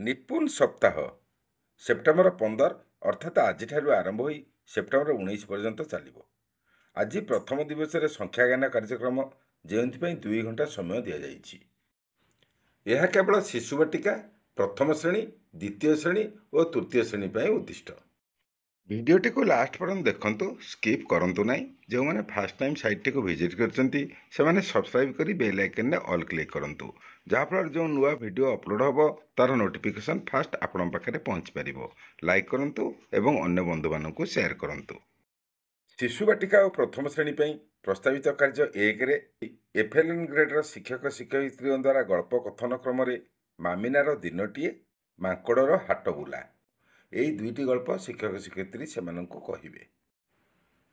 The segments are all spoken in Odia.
ନିପୁଣ ସପ୍ତାହ ସେପ୍ଟେମ୍ବର 15 ଅର୍ଥାତ୍ ଆଜିଠାରୁ ଆରମ୍ଭ ହୋଇ ସେପ୍ଟେମ୍ବର 19 ପର୍ଯ୍ୟନ୍ତ ଚାଲିବ। ଆଜି ପ୍ରଥମ ଦିବସରେ ସଂଖ୍ୟାଜ୍ଞାନ କାର୍ଯ୍ୟକ୍ରମ, ଯେଉଁଥିପାଇଁ 2 ଘଣ୍ଟା ସମୟ ଦିଆଯାଇଛି। ଏହା କେବଳ ଶିଶୁ ବାଟିକା, ପ୍ରଥମ ଶ୍ରେଣୀ, ଦ୍ୱିତୀୟ ଶ୍ରେଣୀ ଓ ତୃତୀୟ ଶ୍ରେଣୀ ପାଇଁ ଉଦ୍ଦିଷ୍ଟ। ଭିଡ଼ିଓଟିକୁ ଲାଷ୍ଟ ପର୍ଯ୍ୟନ୍ତ ଦେଖନ୍ତୁ, ସ୍କିପ୍ କରନ୍ତୁ ନାହିଁ। ଯେଉଁମାନେ ଫାର୍ଷ୍ଟ ଟାଇମ୍ ସାଇଟ୍ଟିକୁ ଭିଜିଟ୍ କରିଛନ୍ତି ସେମାନେ ସବସ୍କ୍ରାଇବ୍ କରି ବେଲ୍ ଆଇକନ୍ରେ ଅଲ୍ କ୍ଲିକ୍ କରନ୍ତୁ, ଯାହାଫଳରେ ଯେଉଁ ନୂଆ ଭିଡ଼ିଓ ଅପଲୋଡ଼ ହେବ ତା'ର ନୋଟିଫିକେସନ୍ ଫାଷ୍ଟ ଆପଣଙ୍କ ପାଖରେ ପହଞ୍ଚି ପାରିବ। ଲାଇକ୍ କରନ୍ତୁ ଏବଂ ଅନ୍ୟ ବନ୍ଧୁମାନଙ୍କୁ ସେୟାର କରନ୍ତୁ। ଶିଶୁ ବାଟିକା ଓ ପ୍ରଥମ ଶ୍ରେଣୀ ପାଇଁ ପ୍ରସ୍ତାବିତ କାର୍ଯ୍ୟ 1ରେ FLN ଗ୍ରେଡ୍ର ଶିକ୍ଷକ ଶିକ୍ଷୟିତ୍ରୀଙ୍କ ଦ୍ୱାରା ଗଳ୍ପ କଥନ କ୍ରମରେ ମାମିନାର ଦିନଟିଏ, ମାଙ୍କଡ଼ର ହାଟ ବୁଲା, ଏହି 2ଟି ଗଳ୍ପ ଶିକ୍ଷକ ଶିକ୍ଷୟିତ୍ରୀ ସେମାନଙ୍କୁ କହିବେ।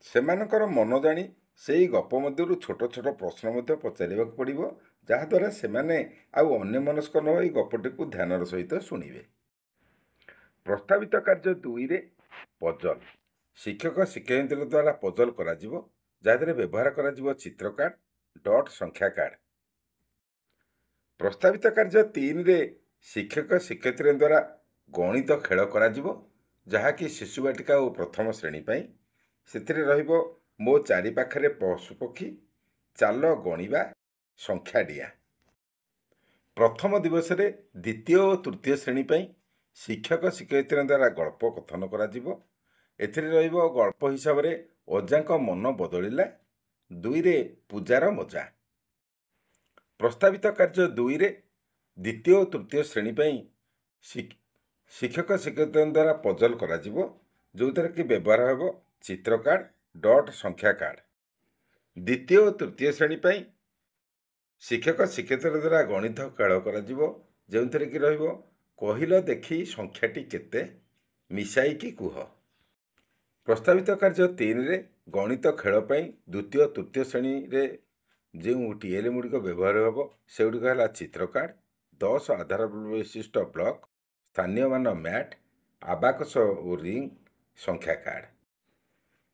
ସେମାନଙ୍କର ମନ ଜାଣି ସେହି ଗପ ମଧ୍ୟରୁ ଛୋଟ ଛୋଟ ପ୍ରଶ୍ନ ମଧ୍ୟ ପଚାରିବାକୁ ପଡ଼ିବ, ଯାହାଦ୍ୱାରା ସେମାନେ ଆଉ ଅନ୍ୟମନସ୍କ ନ ହୋଇ ଗପଟିକୁ ଧ୍ୟାନର ସହିତ ଶୁଣିବେ। ପ୍ରସ୍ତାବିତ କାର୍ଯ୍ୟ 2ରେ ପଜଲ୍, ଶିକ୍ଷକ ଶିକ୍ଷୟିତ୍ରୀଙ୍କ ଦ୍ୱାରା ପଜଲ୍ କରାଯିବ, ଯାହାଦ୍ୱାରା ବ୍ୟବହାର କରାଯିବ ଚିତ୍ର କାର୍ଡ଼, ଡଟ୍ ସଂଖ୍ୟା କାର୍ଡ଼। ପ୍ରସ୍ତାବିତ କାର୍ଯ୍ୟ 3ରେ ଶିକ୍ଷକ ଶିକ୍ଷୟିତ୍ରୀଙ୍କ ଦ୍ୱାରା ଗଣିତ ଖେଳ କରାଯିବ, ଯାହାକି ଶିଶୁ ବାଟିକା ଓ ପ୍ରଥମ ଶ୍ରେଣୀ ପାଇଁ। ସେଥିରେ ରହିବ ମୋ ଚାରିପାଖରେ ପଶୁପକ୍ଷୀ, ଚାଲ ଗଣିବା, ସଂଖ୍ୟା ଡିଆଁ। ପ୍ରଥମ ଦିବସରେ ଦ୍ୱିତୀୟ ଓ ତୃତୀୟ ଶ୍ରେଣୀ ପାଇଁ ଶିକ୍ଷକ ଶିକ୍ଷୟିତ୍ରୀଙ୍କ ଦ୍ୱାରା ଗଳ୍ପ କଥନ କରାଯିବ। ଏଥିରେ ରହିବ ଗଳ୍ପ ହିସାବରେ ଅଜାଙ୍କ ମନ ବଦଳିଲା, 2ରେ ପୂଜାର ମଜା। ପ୍ରସ୍ତାବିତ କାର୍ଯ୍ୟ 2ରେ ଦ୍ୱିତୀୟ ଓ ତୃତୀୟ ଶ୍ରେଣୀ ପାଇଁ ଶିକ୍ଷକ ଶିକ୍ଷୟିତ୍ରୀଙ୍କ ଦ୍ୱାରା ପଜଲ୍ କରାଯିବ, ଯେଉଁଥିରେ କି ବ୍ୟବହାର ହେବ ଚିତ୍ର କାର୍ଡ଼, ଡଟ୍ ସଂଖ୍ୟା କାର୍ଡ଼। ଦ୍ୱିତୀୟ ଓ ତୃତୀୟ ଶ୍ରେଣୀ ପାଇଁ ଶିକ୍ଷକ ଶିକ୍ଷୟିତ୍ରୀଙ୍କ ଦ୍ୱାରା ଗଣିତ ଖେଳ କରାଯିବ, ଯେଉଁଥିରେ କି ରହିବ କହିଲ ଦେଖି ସଂଖ୍ୟାଟି କେତେ, ମିଶାଇକି କୁହ। ପ୍ରସ୍ତାବିତ କାର୍ଯ୍ୟ 3ରେ ଗଣିତ ଖେଳ ପାଇଁ ଦ୍ୱିତୀୟ ଓ ତୃତୀୟ ଶ୍ରେଣୀରେ ଯେଉଁ TLM ଗୁଡ଼ିକ ବ୍ୟବହାର ହେବ ସେଗୁଡ଼ିକ ହେଲା ଚିତ୍ର କାର୍ଡ଼, 10 ଆଧାର ବିଶିଷ୍ଟ ବ୍ଲକ୍, ସ୍ଥାନୀୟ ମାନ ମ୍ୟାଟ୍, ଆବାକସ ଓ ରିଙ୍ଗ, ସଂଖ୍ୟା କାର୍ଡ଼।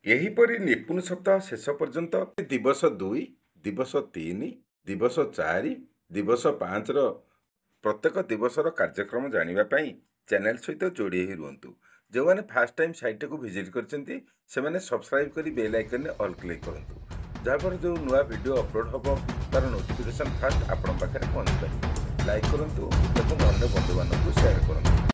ଏହିପରି ନିପୁଣ ସପ୍ତାହ ଶେଷ ପର୍ଯ୍ୟନ୍ତ ଦିବସ 2, ଦିବସ 3, ଦିବସ 4, ଦିବସ 5ର ପ୍ରତ୍ୟେକ ଦିବସର କାର୍ଯ୍ୟକ୍ରମ ଜାଣିବା ପାଇଁ ଚ୍ୟାନେଲ୍ ସହିତ ଯୋଡ଼ି ହୋଇ ରୁହନ୍ତୁ। ଯେଉଁମାନେ ଫାର୍ଷ୍ଟ ଟାଇମ୍ ସାଇଟ୍ଟିକୁ ଭିଜିଟ୍ କରିଛନ୍ତି ସେମାନେ ସବସ୍କ୍ରାଇବ୍ କରି ବେଲ୍ ଆଇକନ୍ରେ ଅଲ୍ କ୍ଲିକ୍ କରନ୍ତୁ, ଯାହାଫଳରେ ଯେଉଁ ନୂଆ ଭିଡ଼ିଓ ଅପଲୋଡ଼ ହେବ ତା'ର ନୋଟିଫିକେସନ୍ ଫାଷ୍ଟ ଆପଣଙ୍କ ପାଖରେ ପହଞ୍ଚି ପାରିବ। ଲାଇକ୍ କରନ୍ତୁ ଏବଂ ଅନ୍ୟ ବନ୍ଧୁମାନଙ୍କୁ ସେୟାର କରନ୍ତୁ।